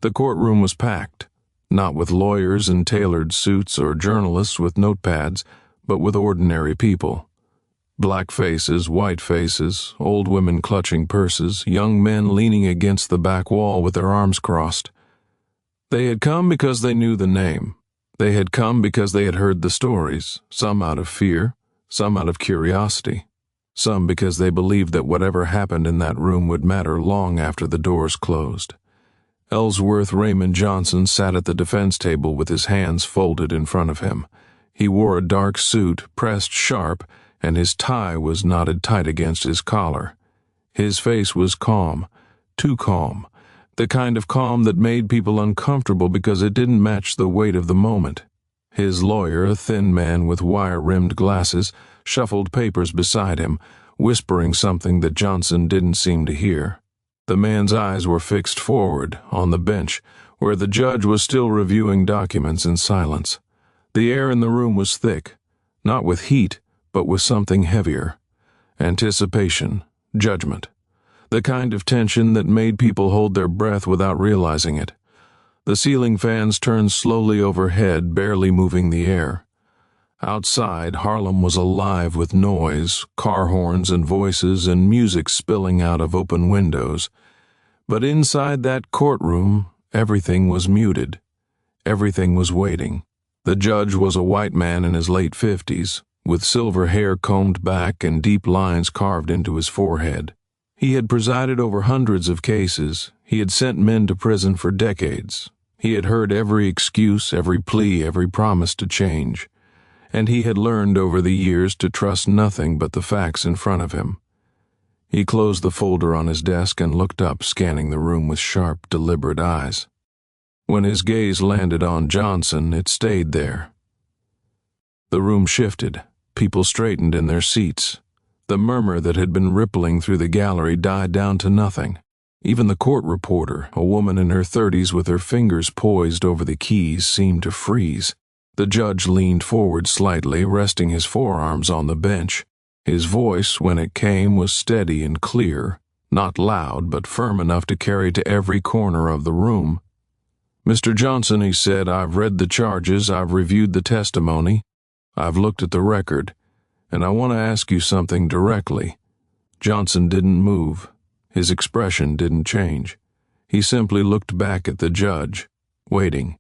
The courtroom was packed, not with lawyers in tailored suits or journalists with notepads, but with ordinary people. Black faces, white faces, old women clutching purses, young men leaning against the back wall with their arms crossed. They had come because they knew the name. They had come because they had heard the stories, some out of fear, some out of curiosity, some because they believed that whatever happened in that room would matter long after the doors closed. Ellsworth Raymond Johnson sat at the defense table with his hands folded in front of him. He wore a dark suit, pressed sharp, and his tie was knotted tight against his collar. His face was calm, too calm, the kind of calm that made people uncomfortable because it didn't match the weight of the moment. His lawyer, a thin man with wire-rimmed glasses, shuffled papers beside him, whispering something that Johnson didn't seem to hear. The man's eyes were fixed forward, on the bench, where the judge was still reviewing documents in silence. The air in the room was thick, not with heat, but with something heavier. Anticipation, judgment. The kind of tension that made people hold their breath without realizing it. The ceiling fans turned slowly overhead, barely moving the air. Outside, Harlem was alive with noise, car horns and voices and music spilling out of open windows. But inside that courtroom, everything was muted. Everything was waiting. The judge was a white man in his late 50s, with silver hair combed back and deep lines carved into his forehead. He had presided over hundreds of cases. He had sent men to prison for decades. He had heard every excuse, every plea, every promise to change. And he had learned over the years to trust nothing but the facts in front of him. He closed the folder on his desk and looked up, scanning the room with sharp, deliberate eyes. When his gaze landed on Johnson, it stayed there. The room shifted. People straightened in their seats. The murmur that had been rippling through the gallery died down to nothing. Even the court reporter, a woman in her 30s with her fingers poised over the keys, seemed to freeze. The judge leaned forward slightly, resting his forearms on the bench. His voice, when it came, was steady and clear, not loud, but firm enough to carry to every corner of the room. "Mr. Johnson," he said, "I've read the charges, I've reviewed the testimony, I've looked at the record, and I want to ask you something directly." Johnson didn't move. His expression didn't change. He simply looked back at the judge, waiting.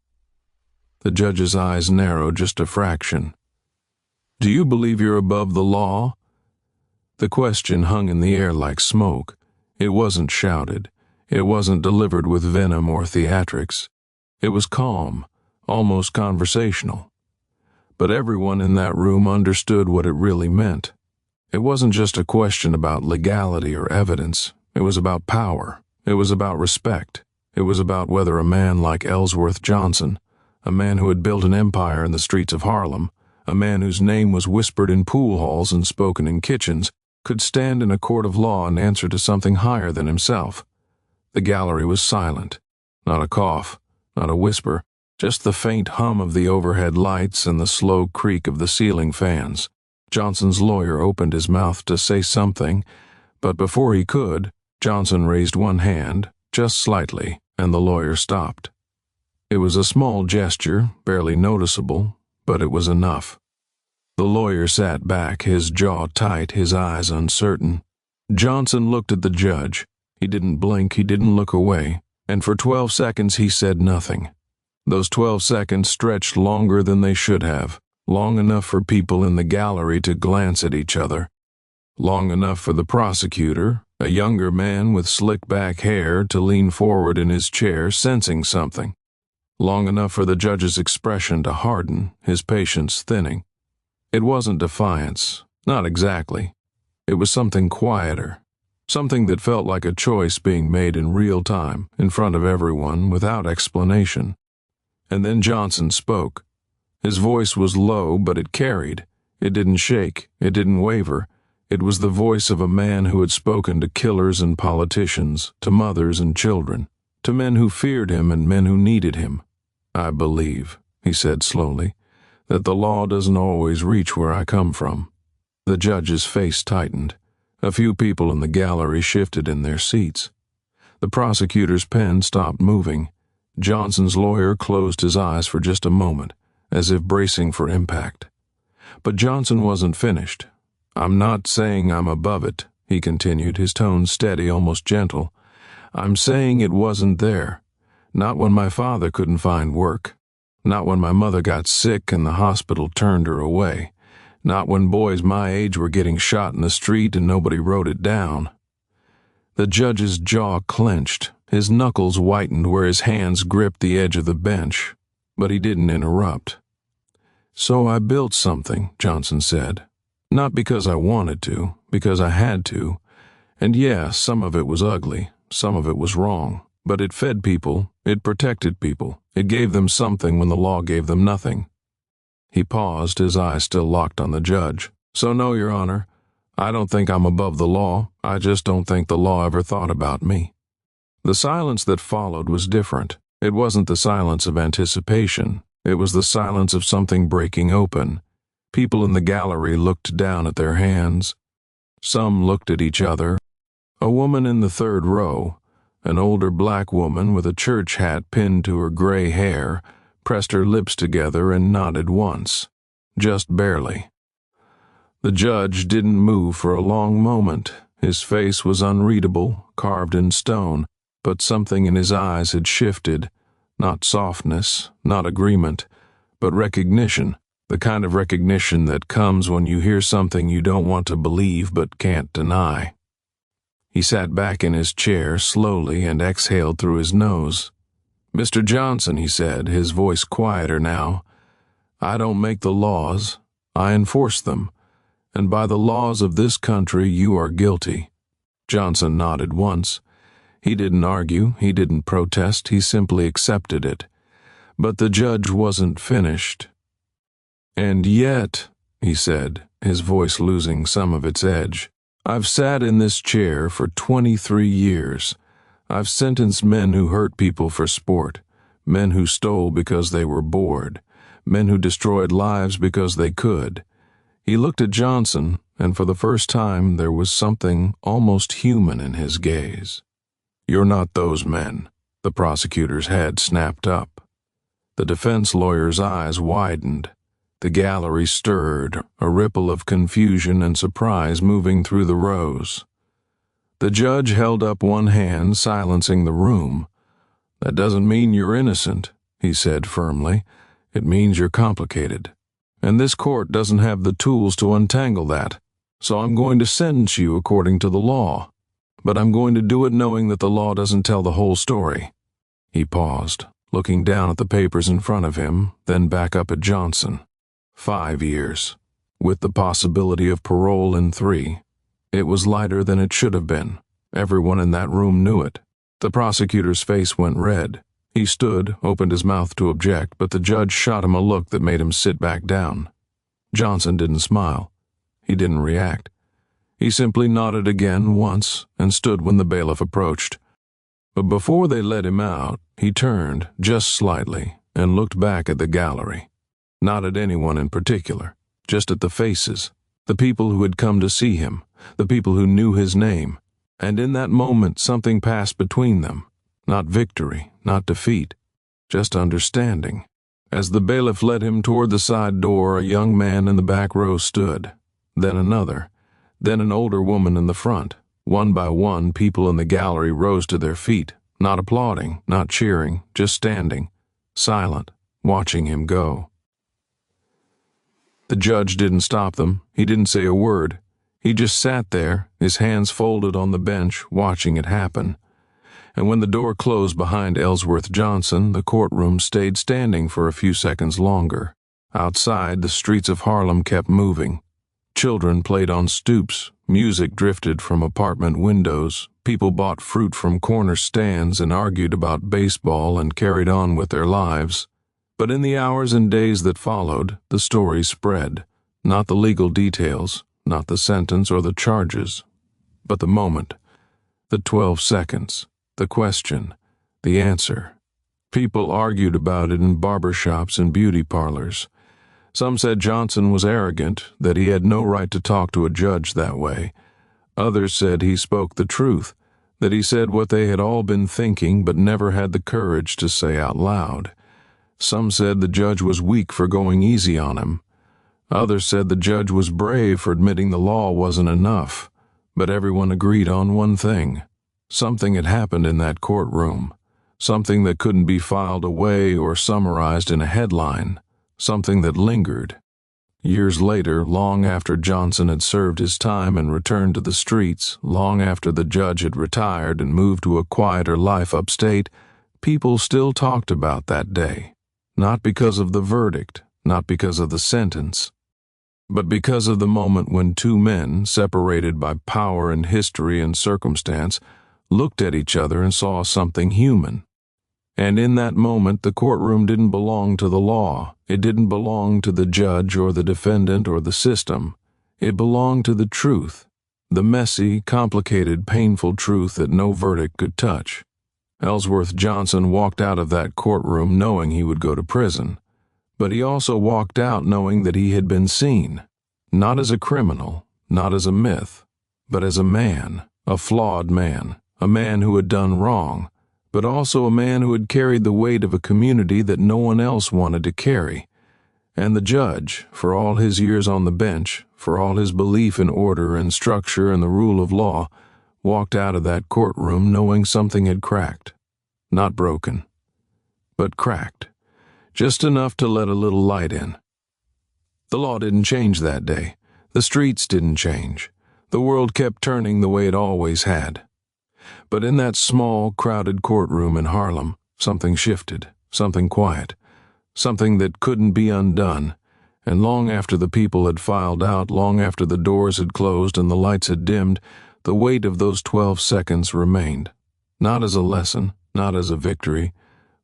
The judge's eyes narrowed just a fraction. "Do you believe you're above the law?" The question hung in the air like smoke. It wasn't shouted. It wasn't delivered with venom or theatrics. It was calm, almost conversational. But everyone in that room understood what it really meant. It wasn't just a question about legality or evidence. It was about power. It was about respect. It was about whether a man like Ellsworth Johnson, a man who had built an empire in the streets of Harlem, a man whose name was whispered in pool halls and spoken in kitchens, could stand in a court of law and answer to something higher than himself. The gallery was silent. Not a cough, not a whisper, just the faint hum of the overhead lights and the slow creak of the ceiling fans. Johnson's lawyer opened his mouth to say something, but before he could, Johnson raised one hand, just slightly, and the lawyer stopped. It was a small gesture, barely noticeable, but it was enough. The lawyer sat back, his jaw tight, his eyes uncertain. Johnson looked at the judge. He didn't blink, he didn't look away, and for 12 seconds he said nothing. Those 12 seconds stretched longer than they should have, long enough for people in the gallery to glance at each other, long enough for the prosecutor, a younger man with slick-back hair, to lean forward in his chair, sensing something, long enough for the judge's expression to harden, his patience thinning. It wasn't defiance, not exactly. It was something quieter, something that felt like a choice being made in real time, in front of everyone, without explanation. And then Johnson spoke. His voice was low, but it carried. It didn't shake. It didn't waver. It was the voice of a man who had spoken to killers and politicians, to mothers and children, to men who feared him and men who needed him. "I believe," he said slowly, "that the law doesn't always reach where I come from." The judge's face tightened. A few people in the gallery shifted in their seats. The prosecutor's pen stopped moving. Johnson's lawyer closed his eyes for just a moment, as if bracing for impact. But Johnson wasn't finished. "I'm not saying I'm above it," he continued, his tone steady, almost gentle. "I'm saying it wasn't there. Not when my father couldn't find work. Not when my mother got sick and the hospital turned her away. Not when boys my age were getting shot in the street and nobody wrote it down." The judge's jaw clenched. His knuckles whitened where his hands gripped the edge of the bench, but he didn't interrupt. "So I built something," Johnson said. "Not because I wanted to, because I had to. And yeah, some of it was ugly, some of it was wrong. But it fed people, it protected people, it gave them something when the law gave them nothing." He paused, his eyes still locked on the judge. "So no, Your Honor, I don't think I'm above the law. I just don't think the law ever thought about me." The silence that followed was different. It wasn't the silence of anticipation. It was the silence of something breaking open. People in the gallery looked down at their hands. Some looked at each other. A woman in the third row, an older black woman with a church hat pinned to her gray hair, pressed her lips together and nodded once, just barely. The judge didn't move for a long moment. His face was unreadable, carved in stone, but something in his eyes had shifted. Not softness, not agreement, but recognition, the kind of recognition that comes when you hear something you don't want to believe but can't deny. He sat back in his chair slowly and exhaled through his nose. "Mr. Johnson," he said, his voice quieter now, "I don't make the laws, I enforce them, and by the laws of this country you are guilty." Johnson nodded once. He didn't argue, he didn't protest, he simply accepted it. But the judge wasn't finished. "And yet," he said, his voice losing some of its edge, "I've sat in this chair for 23 years. I've sentenced men who hurt people for sport, men who stole because they were bored, men who destroyed lives because they could." He looked at Johnson, and for the first time there was something almost human in his gaze. "You're not those men," the prosecutor's head snapped up. The defense lawyer's eyes widened. The gallery stirred, a ripple of confusion and surprise moving through the rows. The judge held up one hand, silencing the room. "That doesn't mean you're innocent," he said firmly. "It means you're complicated. And this court doesn't have the tools to untangle that. So I'm going to sentence you according to the law. But I'm going to do it knowing that the law doesn't tell the whole story." He paused, looking down at the papers in front of him, then back up at Johnson. 5 years, with the possibility of parole in 3. It was lighter than it should have been. Everyone in that room knew it. The prosecutor's face went red. He stood, opened his mouth to object, but the judge shot him a look that made him sit back down. Johnson didn't smile. He didn't react. He simply nodded again once and stood when the bailiff approached. But before they let him out, he turned, just slightly, and looked back at the gallery. Not at anyone in particular, just at the faces, the people who had come to see him, the people who knew his name. And in that moment something passed between them. Not victory, not defeat, just understanding. As the bailiff led him toward the side door, a young man in the back row stood. Then another. Then an older woman in the front. One by one, people in the gallery rose to their feet, not applauding, not cheering, just standing, silent, watching him go. The judge didn't stop them. He didn't say a word. He just sat there, his hands folded on the bench, watching it happen. And when the door closed behind Ellsworth Johnson, the courtroom stayed standing for a few seconds longer. Outside, the streets of Harlem kept moving. Children played on stoops, music drifted from apartment windows, people bought fruit from corner stands and argued about baseball and carried on with their lives. But in the hours and days that followed, the story spread. Not the legal details, not the sentence or the charges, but the moment, the 12 seconds, the question, the answer. People argued about it in barbershops and beauty parlors. Some said Johnson was arrogant, that he had no right to talk to a judge that way. Others said he spoke the truth, that he said what they had all been thinking but never had the courage to say out loud. Some said the judge was weak for going easy on him. Others said the judge was brave for admitting the law wasn't enough. But everyone agreed on one thing. Something had happened in that courtroom. Something that couldn't be filed away or summarized in a headline. Something that lingered. Years later, long after Johnson had served his time and returned to the streets, long after the judge had retired and moved to a quieter life upstate, people still talked about that day. Not because of the verdict, not because of the sentence, but because of the moment when two men, separated by power and history and circumstance, looked at each other and saw something human. And in that moment, the courtroom didn't belong to the law. It didn't belong to the judge or the defendant or the system. It belonged to the truth, the messy, complicated, painful truth that no verdict could touch. Ellsworth Johnson walked out of that courtroom knowing he would go to prison. But he also walked out knowing that he had been seen, not as a criminal, not as a myth, but as a man, a flawed man, a man who had done wrong, but also a man who had carried the weight of a community that no one else wanted to carry. And the judge, for all his years on the bench, for all his belief in order and structure and the rule of law, walked out of that courtroom knowing something had cracked. Not broken, but cracked. Just enough to let a little light in. The law didn't change that day. The streets didn't change. The world kept turning the way it always had. But in that small, crowded courtroom in Harlem, something shifted, something quiet, something that couldn't be undone, and long after the people had filed out, long after the doors had closed and the lights had dimmed, the weight of those 12 seconds remained. Not as a lesson, not as a victory,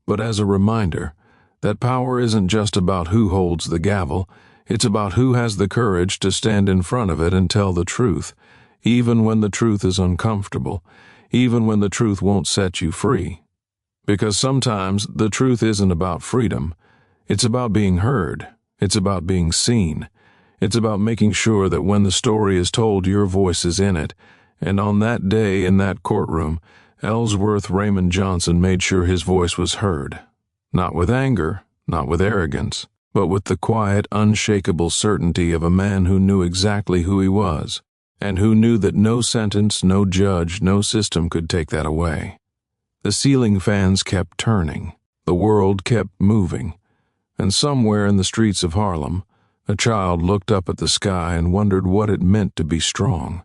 but as a reminder that power isn't just about who holds the gavel, it's about who has the courage to stand in front of it and tell the truth, even when the truth is uncomfortable, even when the truth won't set you free. Because sometimes the truth isn't about freedom, it's about being heard, it's about being seen, it's about making sure that when the story is told your voice is in it, and on that day in that courtroom, Ellsworth Raymond Johnson made sure his voice was heard. Not with anger, not with arrogance, but with the quiet, unshakable certainty of a man who knew exactly who he was, and who knew that no sentence, no judge, no system could take that away. The ceiling fans kept turning, the world kept moving, and somewhere in the streets of Harlem, a child looked up at the sky and wondered what it meant to be strong,